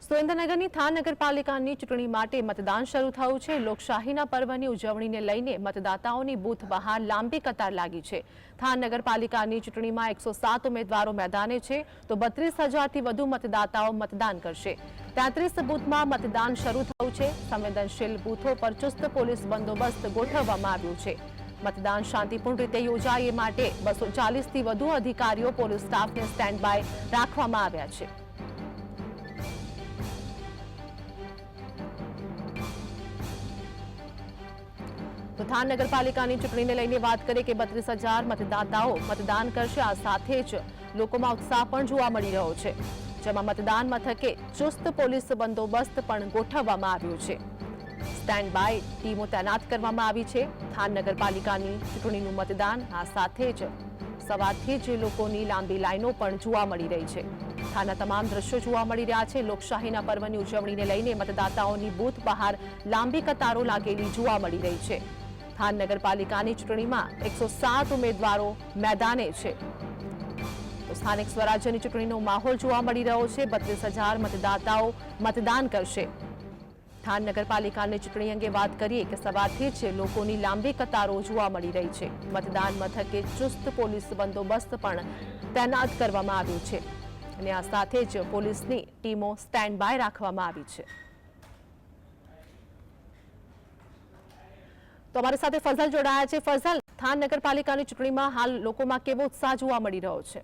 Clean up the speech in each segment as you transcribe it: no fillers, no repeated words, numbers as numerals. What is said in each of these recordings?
સુરેન્દ્રનગરની than નગરપાલિકાની ચૂંટણી માટે મતદાન શરૂ થયું છે। લોકશાહીના પર્વની ઉજવણીને લઈને મતદાતાઓની બૂથ બહાર લાંબી કતાર લાગી છે। થાન નગરપાલિકાની ચૂંટણીમાં 107 ઉમેદવારો મેદાને છે તો 32,000થી વધુ મતદાતાઓ મતદાન કરશે। 33 બૂથમાં મતદાન શરૂ થયું છે। સંવેદનશીલ બૂથો પર ચુસ્ત પોલીસ બંદોબસ્ત ગોઠવવામાં આવ્યો છે। મતદાન શાંતિપૂર્ણ રીતે યોજાય એ માટે 240થી વધુ અધિકારીઓ પોલીસ સ્ટાફને સ્ટેન્ડ બાય રાખવામાં આવ્યા છે। તો થાન નગરપાલિકાની ચૂંટણીને લઈને વાત કરીએ કે 32,000 મતદાતાઓ મતદાન કરશે। આ સાથે જ લોકોમાં ઉત્સાહ પણ જોવા મળી રહ્યો છે, જેમાં મતદાન મથકે ચુસ્ત પોલીસ બંદોબસ્ત પણ ગોઠવવામાં આવ્યો છે। સ્ટેન્ડ બાય ટીમો તૈનાત કરવામાં આવી છે। થાન નગરપાલિકાની ચૂંટણીનું મતદાન આ સાથે જ સવારથી જ લોકોની લાંબી લાઈનો પણ જોવા મળી રહી છે। થાનના તમામ દ્રશ્યો જોવા મળી રહ્યા છે। લોકશાહીના પર્વની ઉજવણીને લઈને મતદાતાઓની બૂથ બહાર લાંબી કતારો લાગેલી જોવા મળી રહી છે। થાન નગરપાલિકાની ચૂંટણીમાં 107 ઉમેદવારો મેદાને છે તો સ્થાનિક સ્વરાજ્યની ચૂંટણીનો માહોલ જોવા મળી રહ્યો છે। 32,000 મતદાતાઓ મતદાન કરશે। થાન નગરપાલિકાની ચૂંટણી અંગે વાત કરીએ કે સવારથી જ લોકોની લાંબી કતારો જોવા મળી રહી છે। મતદાન મથકે ચુસ્ત પોલીસ બંદોબસ્ત પણ તૈનાત કરવામાં આવ્યો છે અને આ સાથે જ પોલીસની ટીમો સ્ટેન્ડ બાય રાખવામાં આવી છે। તો અમારી સાથે ફઝલ જોડાયા છે। ફઝલ, થાન નગરપાલિકાની ચૂંટણીમાં હાલ લોકોમાં કેવો ઉત્સાહ જોવા મળી રહ્યો છે?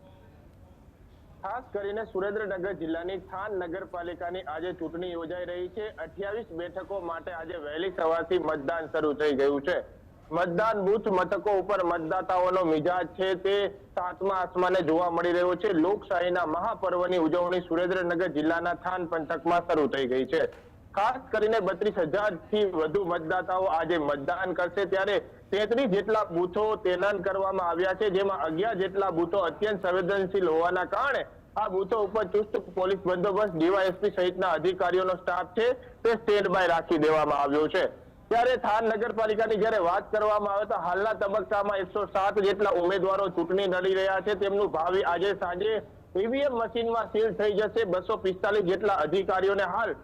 ખાસ કરીને સુરેન્દ્રનગર જિલ્લાની થાન નગરપાલિકાની આજે ચૂંટણી યોજાઈ રહી છે। 28 બેઠકો માટે આજે વહેલી સવારથી મતદાન શરૂ થઈ ગયું છે। મતદાન બૂથ મથકો ઉપર મતદાતાઓનો મિજાજ છે તે સાતમા આસમાને જોવા મળી રહ્યો છે। લોકશાહીના મહાપર્વની ઉજવણી સુરેન્દ્રનગર જિલ્લાના થાન પંથકમાં શરૂ થઈ ગઈ છે। ખાસ કરીને 32,000થી વધુ મતદાતાઓ આજે મતદાન કરશે, ત્યારે 33 જેટલા બૂથો તૈનાત કરવામાં આવ્યા છે, જેમાં 11 જેટલા બૂથો અત્યંત સંવેદનશીલ હોવાના કારણે આ બૂથો ઉપર ચુસ્ત પોલીસ બંદોબસ્ત ડીવાયએસપી સહિતના અધિકારીઓનો સ્ટાફ છે તે સ્ટેન્ડ બાય રાખી દેવામાં આવ્યો છે। ત્યારે થાન નગરપાલિકાની જ્યારે વાત કરવામાં આવે તો હાલના તબક્કામાં 107 જેટલા ઉમેદવારો ચૂંટણી લડી રહ્યા છે। તેમનું ભાવિ આજે સાંજે ઈવીએમ મશીનમાં સીલ થઈ જશે। 245 જેટલા અધિકારીઓને હાલ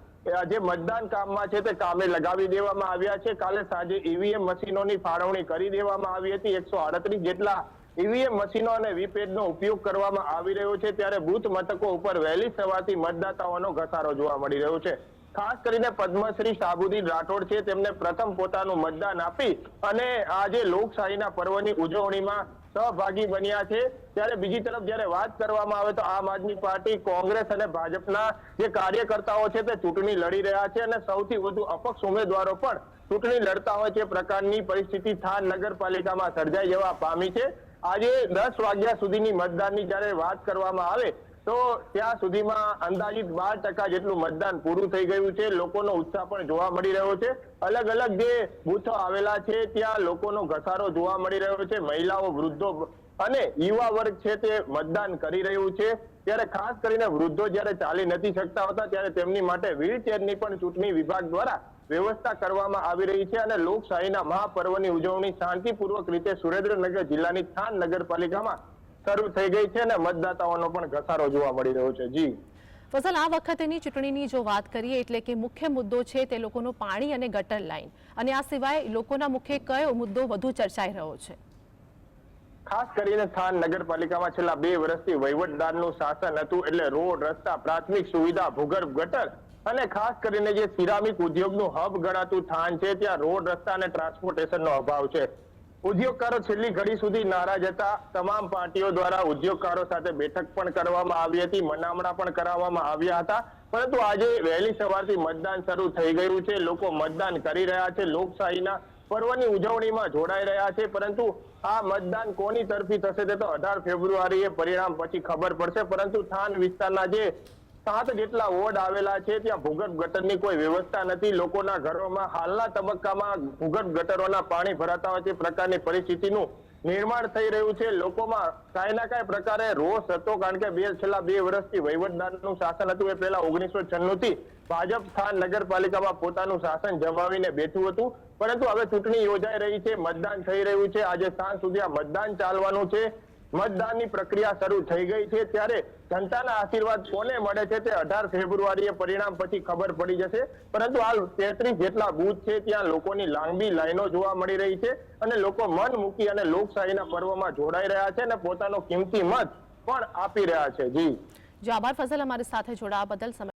જે મતદાન કામમાં છે તે કામે લગાવી દેવામાં આવ્યા છે। કાલે સાંજે ઈવીએમ મશીનોની ફાળવણી કરી દેવામાં આવી હતી। 138 જેટલા ઈવીએમ મશીનો અને વીપેટનો ઉપયોગ કરવામાં આવી રહ્યો છે। ત્યારે બૂથ મથકો ઉપર વહેલી સવારથી મતદાતાઓનો ઘસારો જોવા મળી રહ્યો છે। ખાસ કરીને પદ્મશ્રી શાહબુદ્દીન રાઠોડ છે, તેમને પ્રથમ પોતાનું મતદાન આપી અને આજે લોકશાહીના પર્વની ઉજવણીમાં સહભાગી બન્યા છે। ત્યારે બીજી તરફ જ્યારે વાત કરવામાં આવે તો આમ આદમી પાર્ટી, કોંગ્રેસ અને ભાજપના જે કાર્યકર્તાઓ છે તે ચૂંટણી લડી રહ્યા છે અને સૌથી વધુ અપક્ષ ઉમેદવારો પણ ચૂંટણી લડતા હોય તે પ્રકારની પરિસ્થિતિ થાન નગરપાલિકામાં સર્જાઈ જવા પામી છે। આજે 10 વાગ્યા સુધીની મતદાનની જ્યારે વાત કરવામાં આવે તો ત્યાં સુધીમાં અંદાજિત 12% જેટલું મતદાન પૂરું થઈ ગયું છે। લોકોનો ઉત્સાહ પણ જોવા મળી રહ્યો છે। અલગ અલગ જે બૂથો આવેલા છે ત્યાં લોકોનો ઘસારો જોવા મળી રહ્યો છે। મહિલાઓ, વૃદ્ધો અને યુવા વર્ગ છે તે મતદાન કરી રહ્યું છે। ત્યારે ખાસ કરીને વૃદ્ધો જ્યારે ચાલી નથી શકતા હોતા ત્યારે તેમની માટે વ્હીલચેરની પણ ચૂંટણી વિભાગ દ્વારા વ્યવસ્થા કરવામાં આવી રહી છે અને લોકશાહીના મહાપર્વની ઉજવણી શાંતિપૂર્વક રીતે સુરેન્દ્રનગર જિલ્લાની થાન નગરપાલિકામાં શરૂ થઈ ગઈ છે અને મતદાતાઓનો પણ ઘસારો જોવા મળી રહ્યો છે। જી ફઝલ, આ વખતેની ચૂંટણીની જો વાત કરીએ એટલે કે મુખ્ય મુદ્દો છે તે લોકોનો પાણી અને ગટર લાઈન, અને આ સિવાય લોકોના મુખ્ય કયો મુદ્દો વધુ ચર્ચાઈ રહ્યો છે? ખાસ કરીને થાન નગરપાલિકામાં છેલ્લા 2 વર્ષથી વહીવટદારનું શાસન હતું, એટલે રોડ, રસ્તા, પ્રાથમિક સુવિધા, ભૂગર્ભ ગટર અને ખાસ કરીને જે સિરામિક ઉદ્યોગનું હબ ગણાતું થાન છે ત્યાં રોડ, રસ્તા અને ટ્રાન્સપોર્ટેશનનો અભાવ છે। ઉદ્યોગકારો છેલ્લી ઘડી સુધી નારાજ હતા। તમામ પાર્ટીઓ દ્વારા ઉદ્યોગકારો સાથે બેઠક પણ કરવામાં આવી હતી, મનામણા પણ કરાવવામાં આવ્યા હતા, પરંતુ આજે વહેલી સવારથી મતદાન શરૂ થઈ ગયું છે। લોકો મતદાન કરી રહ્યા છે, લોકશાહીના પર્વની ઉજવણીમાં જોડાઈ રહ્યા છે, પરંતુ આ મતદાન કોની તરફી થશે તે તો 18 ફેબ્રુઆરીએ પરિણામ પછી ખબર પડશે। પરંતુ થાન વિસ્તારના જે 7 જેટલા વોર્ડ આવેલા છે ત્યાં ભૂગર્ભ ગટરની કોઈ વ્યવસ્થા નથી। લોકોના ઘરોમાં હાલના તબક્કામાં ભૂગર્ભ ગટરોના પાણી ભરાતા હોય તે પ્રકારની પરિસ્થિતિનું નિર્માણ થઈ રહ્યું છે। લોકોમાં કાંઈ ના કાંઈ પ્રકારે રોષ હતો, કારણ કે છેલ્લા 2 વર્ષથી વહીવટદારનું શાસન હતું। એ પહેલા 1996થી ભાજપ થાન નગરપાલિકામાં પોતાનું શાસન જમાવીને બેઠું હતું, પરંતુ હવે ચૂંટણી યોજાઈ રહી છે, મતદાન થઈ રહ્યું છે। આજે સાંજ સુધી આ મતદાન ચાલવાનું છે। મતદાનની પ્રક્રિયા શરૂ થઈ ગઈ છે, ત્યારે જનતાના આશીર્વાદ કોને મળે છે તે 18 ફેબ્રુઆરીએ પરિણામ પછી ખબર પડી જશે. પરંતુ હાલ 33 જેટલા બૂથ છે ત્યાં લોકોની લાંબી લાઈનો જોવા મળી રહી છે અને લોકો મન મૂકી અને લોકશાહીના પર્વમાં જોડાઈ રહ્યા છે અને પોતાનો કિંમતી મત પણ આપી રહ્યા છે. જી આભાર ફઝલ, અમારી સાથે જોડાવા બદલ.